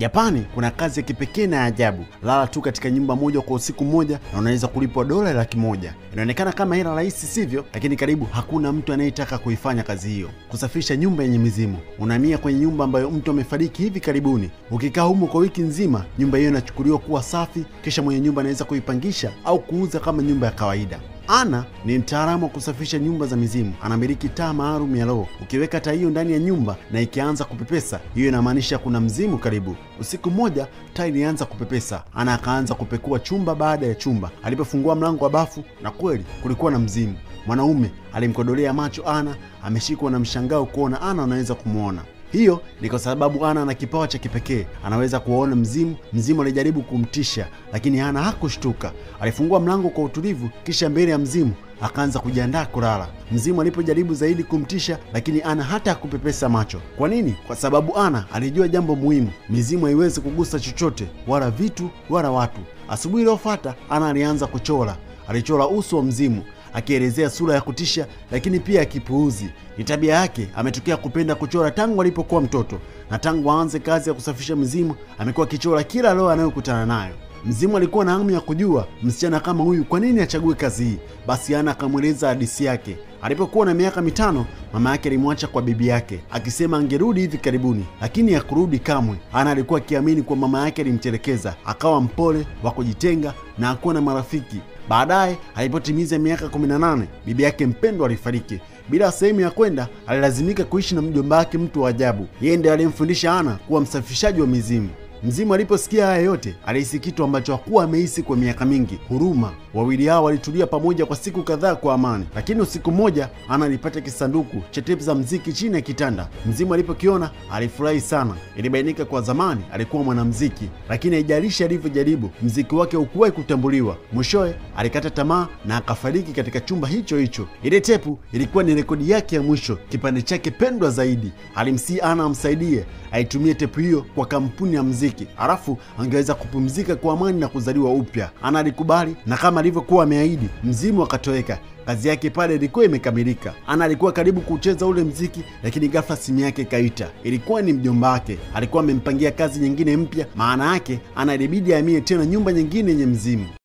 Japani kuna kazi ya kipekee na ajabu. Lala tu katika nyumba moja kwa usiku mmoja na unaweza kulipwa $100,000. Inaonekana kama hela rahisi, sivyo? Lakini karibu hakuna mtu anayetaka kuifanya kazi hiyo. Kusafisha nyumba yenye mizimu. Unahamia kwenye nyumba ambayo mtu amefariki hivi karibuni. Ukikaa humo kwa wiki nzima, nyumba hiyo inachukuliwa kuwa safi, kisha mwenye nyumba anaweza kuipangisha au kuuza kama nyumba ya kawaida. Ana ni mtaalamu wa kusafisha nyumba za mizimu. Anamiliki taa maalum ya roho. Ukiweka taa hiyo ndani ya nyumba na ikianza kupepesa, hiyo inamaanisha kuna mzimu karibu. Usiku mmoja taa ilianza kupepesa. Ana akaanza kupekua chumba baada ya chumba. Alipofungua mlango wa bafu, na kweli kulikuwa na mzimu. Mwanaume alimkodolea macho Ana, ameshikwa na mshangao kuona Ana anaweza kumuona. Hiyo ni kwa sababu Ana ana kipawa cha kipekee. Anaweza kuona mzimu. Mzimu alijaribu kumtisha, lakini Ana hakushtuka. Alifungua mlango kwa utulivu, kisha mbele ya mzimu akaanza kujiandaa kulala. Mzimu alipojaribu zaidi kumtisha, lakini Ana hata hakupepesa macho. Kwa nini? Kwa sababu Ana alijua jambo muhimu. Mizimu haiwezi kugusa chochote, wala vitu, wala watu. Asubuhi iliyofuata Ana alianza kuchora. Alichora uso wa mzimu, akielezea sura ya kutisha lakini pia kipuuzi. Ni tabia yake, ametokea kupenda kuchora tangu alipokuwa mtoto, na tangu aanze kazi ya kusafisha mizimu amekuwa akichora kila roho anayokutana nayo. Mzimu alikuwa na hamu ya kujua msichana kama huyu kwa nini achague kazi hii. Basi Ana akamweleza hadithi yake. Alipokuwa na miaka 5, mama yake alimwacha kwa bibi yake akisema angerudi hivi karibuni, lakini hakurudi kamwe. Ana alikuwa akiamini kwa mama yake alimtelekeza, akawa mpole wa kujitenga na hakuwa na marafiki. Baadaye alipotimiza miaka 18, bibi yake mpendwa alifariki. Bila sehemu ya kwenda, alilazimika kuishi na mjomba wake, mtu wa ajabu. Yeye ndiye alimfundisha Ana kuwa msafishaji wa mizimu. Mzimu aliposikia haya yote, alihisi kitu ambacho hakuwa amehisi kwa miaka mingi: huruma. Wawili hao walitulia pamoja kwa siku kadhaa kwa amani, lakini usiku mmoja Ana alipata kisanduku cha tape za muziki chini ya kitanda. Mzimu alipokiona alifurahi sana. Ilibainika kwa zamani alikuwa mwanamuziki, lakini haijalishi alivyojaribu, muziki wake haukuwahi kutambuliwa. Mwishowe alikata tamaa na akafariki katika chumba hicho hicho. Ile tepu ilikuwa ni rekodi yake ya mwisho, kipande chake pendwa zaidi. Alimsihi Ana amsaidie aitumie tepu hiyo kwa kampuni ya muziki, halafu angeweza kupumzika kwa amani na kuzaliwa upya. Ana alikubali, na kama alivyokuwa ameahidi, mzimu akatoweka. Kazi yake pale ilikuwa imekamilika. Ana alikuwa karibu kucheza ule mziki, lakini ghafla simu yake ikaita. Ilikuwa ni mjomba wake. Alikuwa amempangia kazi nyingine mpya. Maana yake Ana ilibidi ahamie tena nyumba nyingine yenye mzimu.